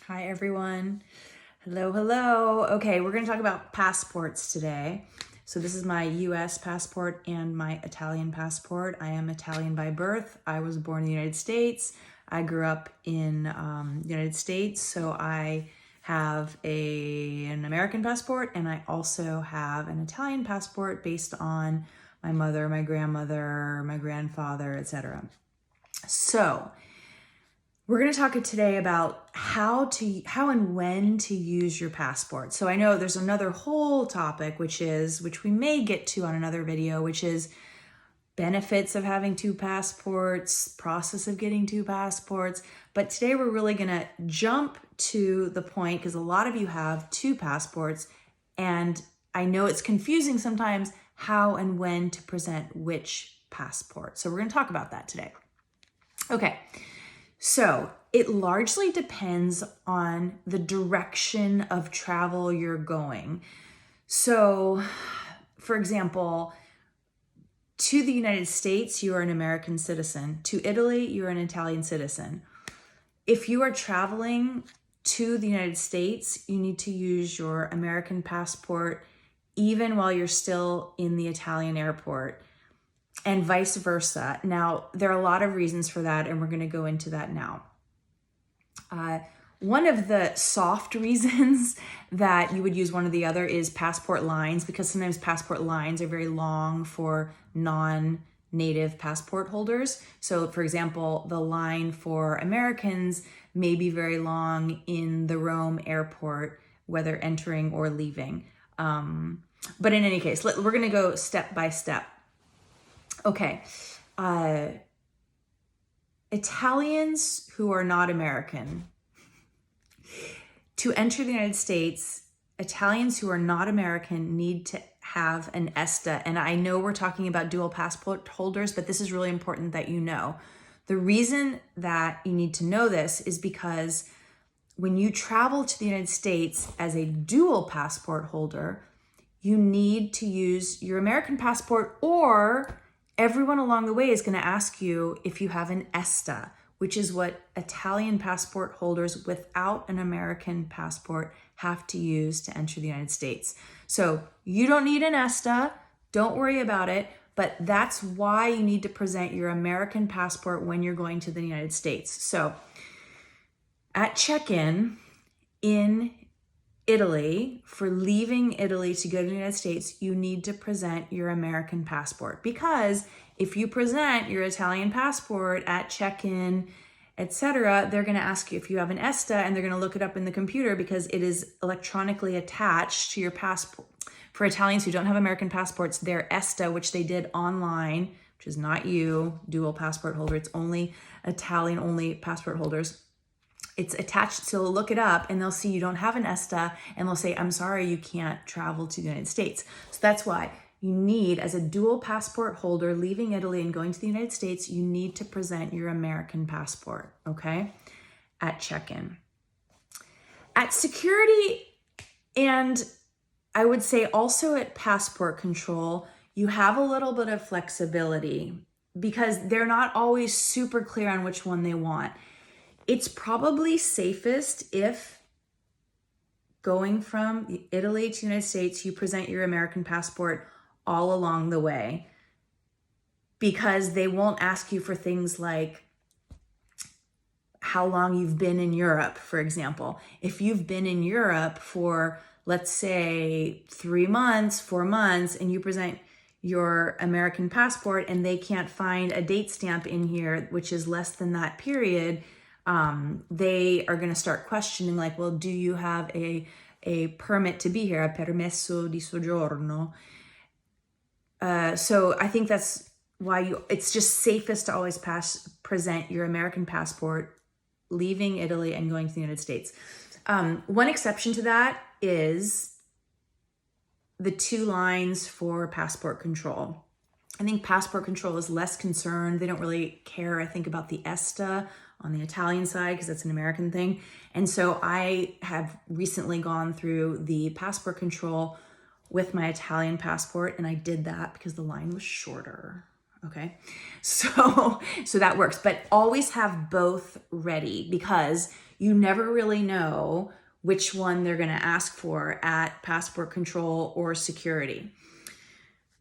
Hi, everyone. Hello. Okay, we're going to talk about passports today. So this is my US passport and my Italian passport. I am Italian by birth. I was born in the United States. I grew up in the United States, so I have an American passport, and I also have an Italian passport based on my mother, my grandmother, my grandfather, etc. So we're going to talk today about how and when to use your passport. So I know there's another whole topic, which we may get to on another video, which is benefits of having two passports, process of getting two passports. But today we're really going to jump to the point because a lot of you have two passports, and I know it's confusing sometimes how and when to present which passport. So we're going to talk about that today. Okay. So it largely depends on the direction of travel you're going. So, for example, to the United States, you are an American citizen. To Italy, you're an Italian citizen. If you are traveling to the United States, you need to use your American passport even while you're still in the Italian airport, and vice versa. Now, there are a lot of reasons for that, and we're going to go into that now. One of the soft reasons that you would use one or the other is passport lines, because sometimes passport lines are very long for non-native passport holders. So, for example, the line for Americans may be very long in the Rome airport, whether entering or leaving. But in any case, we're going to go step by step. Okay, Italians who are not American, to enter the United States, Italians who are not American need to have an ESTA. And I know we're talking about dual passport holders, but this is really important that you know. The reason that you need to know this is because when you travel to the United States as a dual passport holder, you need to use your American passport, or everyone along the way is going to ask you if you have an ESTA, which is what Italian passport holders without an American passport have to use to enter the United States. So you don't need an ESTA, don't worry about it, but that's why you need to present your American passport when you're going to the United States. So at check-in in Italy, for leaving Italy to go to the United States, you need to present your American passport, because if you present your Italian passport at check-in, etc., they're going to ask you if you have an ESTA, and they're going to look it up in the computer because it is electronically attached to your passport. For Italians who don't have American passports, their ESTA, which they did online, which is not you, dual passport holder, it's only Italian-only passport holders. It's attached, so they'll look it up and they'll see you don't have an ESTA, and they'll say, I'm sorry, you can't travel to the United States. So that's why you need, as a dual passport holder leaving Italy and going to the United States, you need to present your American passport, okay, at check-in. At security, and I would say also at passport control, you have a little bit of flexibility because they're not always super clear on which one they want. It's probably safest if going from Italy to the United States, you present your American passport all along the way, because they won't ask you for things like how long you've been in Europe, for example. If you've been in Europe for, let's say, 3 months, 4 months, and you present your American passport and they can't find a date stamp in here, which is less than that period, they are going to start questioning, like, well, do you have a permit to be here, a permesso di soggiorno? So I think that's why it's just safest to always present your American passport leaving Italy and going to the United States. One exception to that is the 2 lines for passport control. I think passport control is less concerned. They don't really care, I think, about the ESTA on the Italian side because that's an American thing. And so I have recently gone through the passport control with my Italian passport, and I did that because the line was shorter. Okay, so that works, but always have both ready, because you never really know which one they're going to ask for at passport control or security.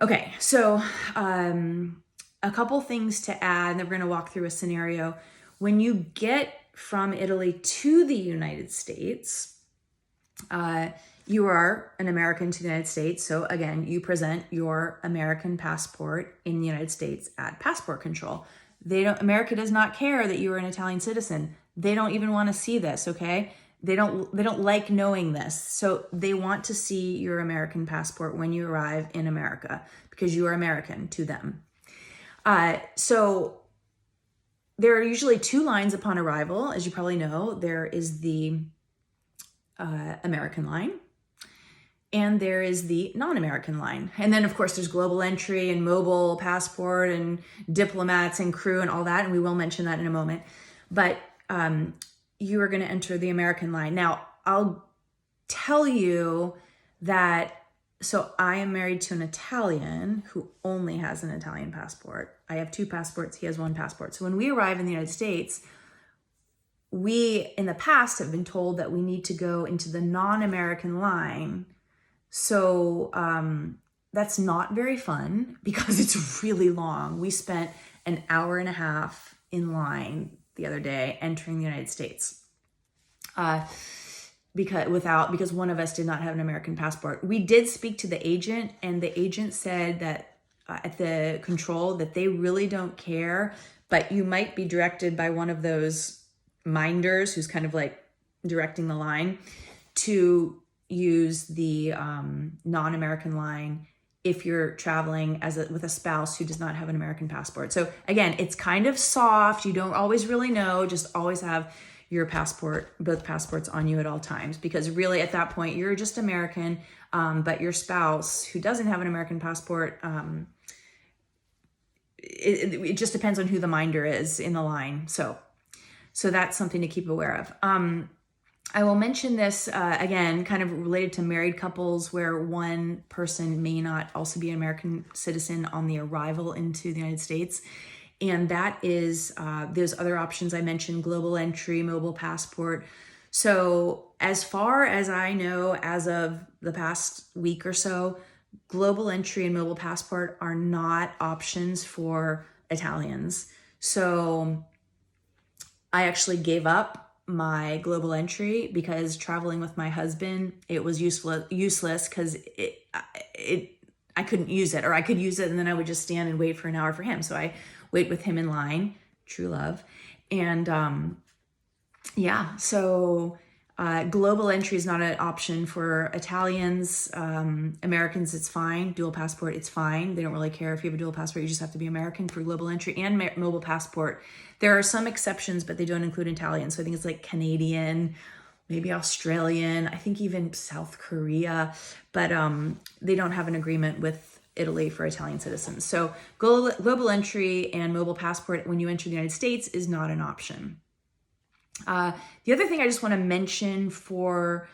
Okay, so a couple things to add, and then we're going to walk through a scenario. When you get from Italy to the United States, you are an American to the United States. So again, you present your American passport in the United States at passport control. America does not care that you are an Italian citizen. They don't even want to see this, okay? They don't like knowing this. So they want to see your American passport when you arrive in America because you are American to them. So there are usually two lines upon arrival. As you probably know, there is the American line and there is the non-American line. And then of course there's global entry and mobile passport and diplomats and crew and all that. And we will mention that in a moment. But you are going to enter the American line. Now, I'll tell you that, so I am married to an Italian who only has an Italian passport. I have two passports. He has one passport. So when we arrive in the United States, we in the past have been told that we need to go into the non-American line. So that's not very fun because it's really long. We spent an hour and a half in line the other day entering the United States because one of us did not have an American passport. We did speak to the agent, and the agent said that at the control that they really don't care, but you might be directed by one of those minders who's kind of like directing the line to use the non-American line if you're traveling with a spouse who does not have an American passport. So again, it's kind of soft. You don't always really know. Just always have your passport, both passports on you at all times, because really at that point you're just American, but your spouse who doesn't have an American passport, it just depends on who the minder is in the line. So that's something to keep aware of. I will mention this again, kind of related to married couples where one person may not also be an American citizen on the arrival into the United States. And that is, there's other options I mentioned, global entry, mobile passport. So as far as I know, as of the past week or so, global entry and mobile passport are not options for Italians. So I actually gave up my global entry because traveling with my husband, it was useless because I couldn't use it, or I could use it and then I would just stand and wait for an hour for him. So I wait with him in line, true love. And so global entry is not an option for Italians. Americans, it's fine. Dual passport, it's fine. They don't really care if you have a dual passport. You just have to be American for global entry and mobile passport. There are some exceptions, but they don't include Italian. So I think it's like Canadian, maybe Australian, I think even South Korea, but they don't have an agreement with Italy for Italian citizens. So global entry and mobile passport when you enter the United States is not an option. The other thing I just want to mention for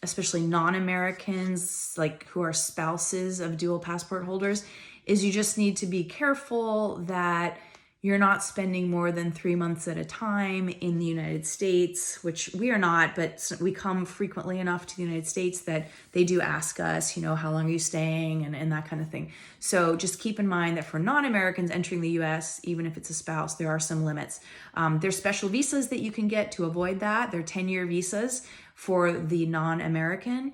especially non-Americans, like who are spouses of dual passport holders, is you just need to be careful that you're not spending more than 3 months at a time in the United States, which we are not, but we come frequently enough to the United States that they do ask us, how long are you staying and that kind of thing. So just keep in mind that for non-Americans entering the US, even if it's a spouse, there are some limits. There's special visas that you can get to avoid that. They're 10-year visas for the non-American,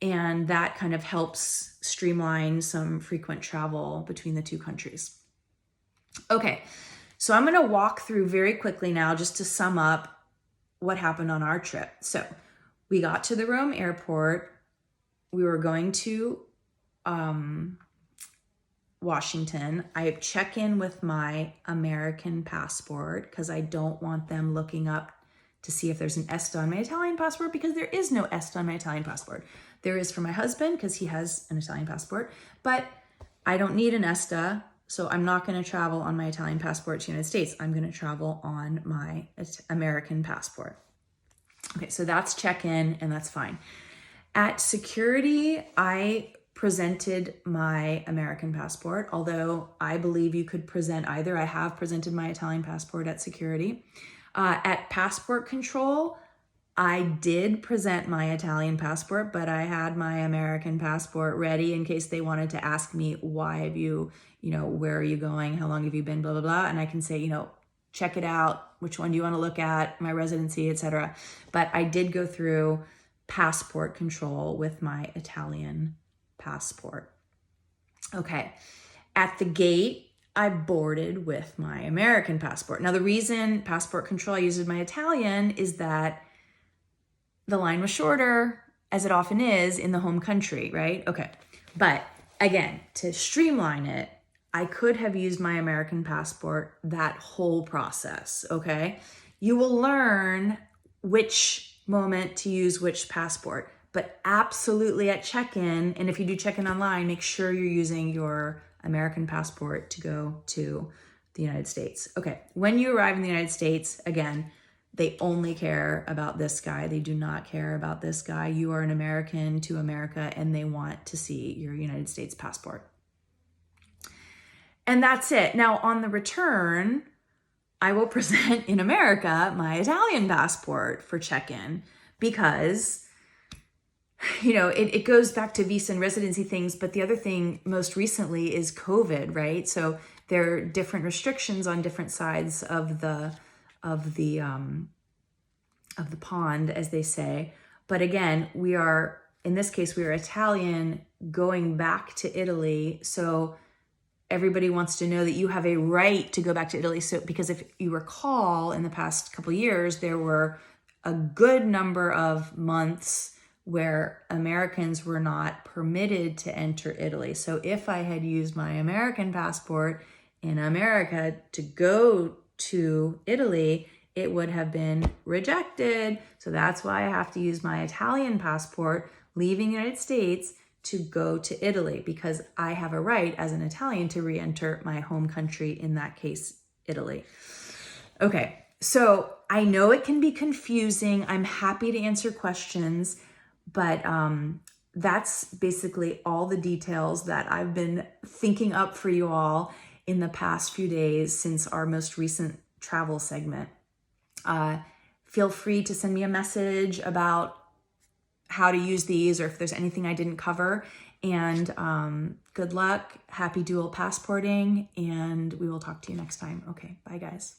and that kind of helps streamline some frequent travel between the two countries. Okay, so I'm going to walk through very quickly now just to sum up what happened on our trip. So we got to the Rome airport. We were going to Washington. I check in with my American passport because I don't want them looking up to see if there's an ESTA on my Italian passport, because there is no ESTA on my Italian passport. There is for my husband because he has an Italian passport, but I don't need an ESTA. So I'm not going to travel on my Italian passport to the United States. I'm going to travel on my American passport. Okay, so that's check-in and that's fine. At security, I presented my American passport, although I believe you could present either. I have presented my Italian passport at security. At passport control, I did present my Italian passport, but I had my American passport ready in case they wanted to ask me, why have you, where are you going? How long have you been, blah, blah, blah. And I can say, check it out. Which one do you want to look at? My residency, etc. But I did go through passport control with my Italian passport. Okay. At the gate, I boarded with my American passport. Now, the reason passport control I used my Italian is that the line was shorter, as it often is in the home country, right? Okay. But again, to streamline it, I could have used my American passport that whole process, okay? You will learn which moment to use which passport, but absolutely at check-in, and if you do check-in online, make sure you're using your American passport to go to the United States. Okay, when you arrive in the United States, again, they only care about this guy. They do not care about this guy. You are an American to America, and they want to see your United States passport. And that's it. Now, on the return, I will present in America my Italian passport for check-in because, it goes back to visa and residency things. But the other thing most recently is COVID, right? So there are different restrictions on different sides of the pond, as they say. But again, in this case, we are Italian going back to Italy. So everybody wants to know that you have a right to go back to Italy. So, because if you recall, in the past couple of years, there were a good number of months where Americans were not permitted to enter Italy. So if I had used my American passport in America to go to Italy, it would have been rejected. So that's why I have to use my Italian passport leaving the United States to go to Italy, because I have a right as an Italian to re-enter my home country, in that case, Italy. Okay, so I know it can be confusing. I'm happy to answer questions, but that's basically all the details that I've been thinking up for you all in the past few days since our most recent travel segment. Feel free to send me a message about how to use these, or if there's anything I didn't cover. And good luck, happy dual passporting, and we will talk to you next time. Okay, bye guys.